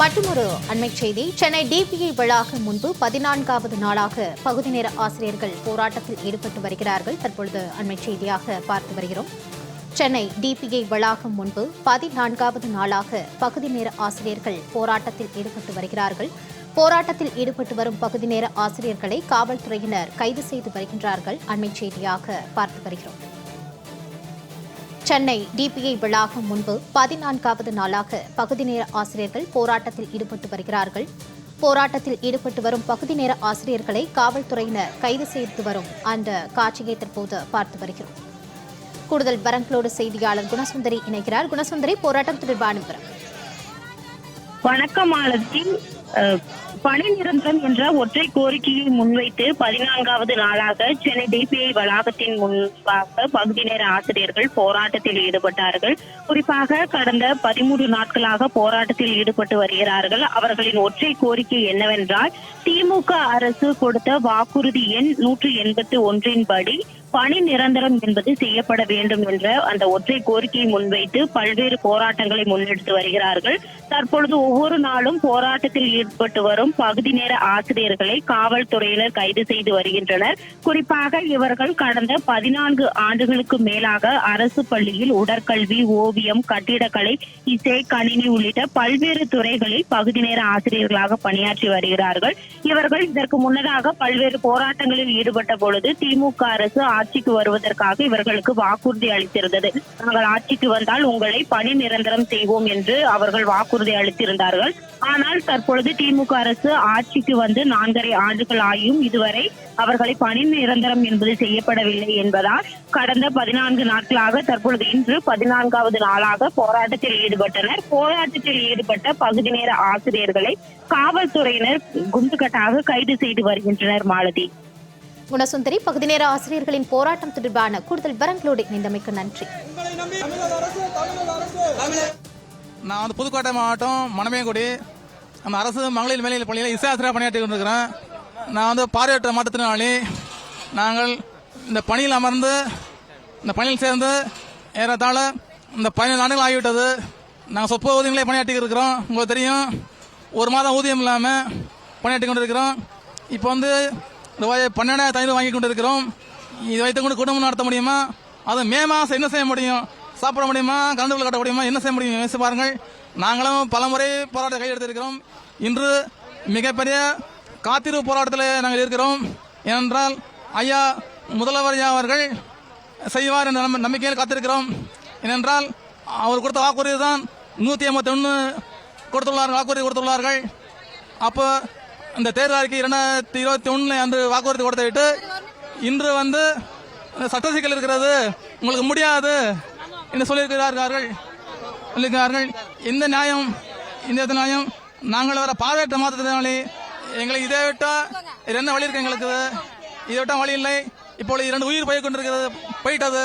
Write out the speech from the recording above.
மற்றொரு அண்மைச் செய்தி. சென்னை டிபிஐ வளாகம் முன்பு 14வது நாளாக பகுதி நேர ஆசிரியர்கள் போராட்டத்தில் ஈடுபட்டு வருகிறார்கள். தற்பொழுது அண்மைச் செய்தியாக பார்த்து வருகிறோம். சென்னை டிபிஐ வளாகம் முன்பு 14வது நாளாக பகுதி நேர ஆசிரியர்கள் போராட்டத்தில் ஈடுபட்டு வருகிறார்கள். போராட்டத்தில் ஈடுபட்டு வரும் பகுதி நேர ஆசிரியர்களை காவல்துறையினர் கைது செய்து வருகின்றார்கள். அண்மைச் செய்தியாக பார்த்து வருகிறோம். சென்னை டிபிஐ வளாகம் முன்பு 14வது நாளாக பகுதி நேர ஆசிரியர்கள் போராட்டத்தில் ஈடுபட்டு வருகிறார்கள். போராட்டத்தில் ஈடுபட்டு வரும் பகுதி நேர ஆசிரியர்களை காவல்துறையினர் கைது செய்து வரும் அந்த காட்சியை தற்போது பார்த்து வருகிறோம். கூடுதல் விவரங்களோடு செய்தியாளர் குணசுந்தரி இணைகிறார். குணசுந்தரி, போராட்டம் தொடர்பான விவரம். வணக்கம் மாலதி. பணி நிரந்தரம் என்ற ஒற்றை கோரிக்கையை முன்வைத்து 14வது நாளாக சென்னை டிபிஐ வளாகத்தின் முன்பாக பகுதி நேர ஆசிரியர்கள் போராட்டத்தில் ஈடுபட்டார்கள். குறிப்பாக கடந்த 13 நாட்களாக போராட்டத்தில் ஈடுபட்டு வருகிறார்கள். அவர்களின் ஒற்றை கோரிக்கை என்னவென்றால், திமுக அரசு கொடுத்த வாக்குறுதி எண் 181 படி பணி நிரந்தரம் என்பது செய்யப்பட வேண்டும் என்ற அந்த ஒற்றை கோரிக்கையை முன்வைத்து பல்வேறு போராட்டங்களை முன்னெடுத்து வருகிறார்கள். தற்பொழுது ஒவ்வொரு நாளும் போராட்டத்தில் ஈடுபட்டு வரும் பகுதி நேர ஆசிரியர்களை காவல்துறையினர் கைது செய்து வருகின்றனர். குறிப்பாக இவர்கள் கடந்த 14 ஆண்டுகளுக்கு மேலாக அரசு பள்ளியில் உடற்கல்வி, ஓவியம், கட்டிடக்கலை, இசை, கணினி உள்ளிட்ட பல்வேறு துறைகளில் பகுதி நேர ஆசிரியர்களாக பணியாற்றி வருகிறார்கள். இவர்கள் இதற்கு முன்னதாக பல்வேறு போராட்டங்களில் ஈடுபட்ட பொழுது திமுக அரசு ஆட்சிக்கு வருவதற்காக இவர்களுக்கு வாக்குறுதி அளித்திருந்தது. நாங்கள் ஆட்சிக்கு வந்தால் உங்களை பணி நிரந்தரம் செய்வோம் என்று அவர்கள் வாக்குறுதி அளித்திருந்தார்கள். ஆனால் தற்பொழுது திமுக அரசு ஆட்சிக்கு வந்து 4.5 ஆண்டுகள் ஆகியும் இதுவரை அவர்களை பணி நிரந்தரம் என்பது செய்யப்படவில்லை என்பதால் கடந்த 14 நாட்களாக தற்பொழுது இன்று 14வது நாளாக போராட்டத்தில் ஈடுபட்டனர். போராட்டத்தில் ஈடுபட்ட பகுதி நேர ஆசிரியர்களை காவல்துறையினர் குண்டுகட்டாக கைது செய்து வருகின்றனர். மாலதி. குணசுந்தரி, பகுதி நேர ஆசிரியர்களின் போராட்டம் தொடர்பான கூடுதல் விவரங்களோடு இணைந்தமைக்கு நன்றி. நான் வந்து புதுக்கோட்டை மாவட்டம் மணமேங்குடி அந்த அரசு மகளிர் மேல்நிலைப் பள்ளியில் இசாசிரியராக பணியாற்றி கொண்டிருக்கிறேன். நான் வந்து பார்வையற்ற மாற்றுத்திறனாளி. நாங்கள் இந்த பணியில் அமர்ந்து இந்த பணியில் சேர்ந்து ஏறத்தாழ இந்த 17 ஆண்டுகள் ஆகிவிட்டது. நாங்கள் சொற்ப ஊதியங்களே பணியாற்றி இருக்கிறோம். உங்களுக்கு தெரியும், ஒரு மாதம் ஊதியம் இல்லாமல் பணியாற்றி கொண்டிருக்கிறோம். இப்போ வந்து ரூபாய் 12,500 வாங்கி கொண்டு இருக்கிறோம். இதை வைத்து கொண்டு குடும்பம் நடத்த முடியுமா? அது மே மாதம் என்ன செய்ய முடியும்? சாப்பிட முடியுமா? கரண்ட் பில் கட்ட முடியுமா? என்ன செய்ய முடியும்? யோசிச்சு பாருங்கள். நாங்களும் பலமுறை போராட்டத்தை கையெடுத்திருக்கிறோம். இன்று மிகப்பெரிய காத்திருப்பு போராட்டத்தில் நாங்கள் இருக்கிறோம். ஏனென்றால் ஐயா முதல்வர் அவர்கள் செய்வார் என்ற நம்பிக்கையில் காத்திருக்கிறோம். ஏனென்றால் அவர் கொடுத்த வாக்குறுதி தான் 181 வாக்குறுதி கொடுத்துள்ளார்கள். அப்போ இந்த தேர்தல் அறிக்கை 2021 அன்று வாக்குறுதி கொடுத்து விட்டு இன்று வந்து சட்ட சிக்கல் இருக்கிறது, உங்களுக்கு முடியாது என்று சொல்லியிருக்கிறார்கள். இந்த நியாயம் நாங்கள் வர பார்வையற்ற மாற்றத்தினாலே எங்களுக்கு இதை விட்டால் என்ன வழி இருக்கு? எங்களுக்கு இதை விட்டால் வழி இல்லை. இப்பொழுது 2 உயிர் போய் கொண்டிருக்கிறது, போயிட்டது.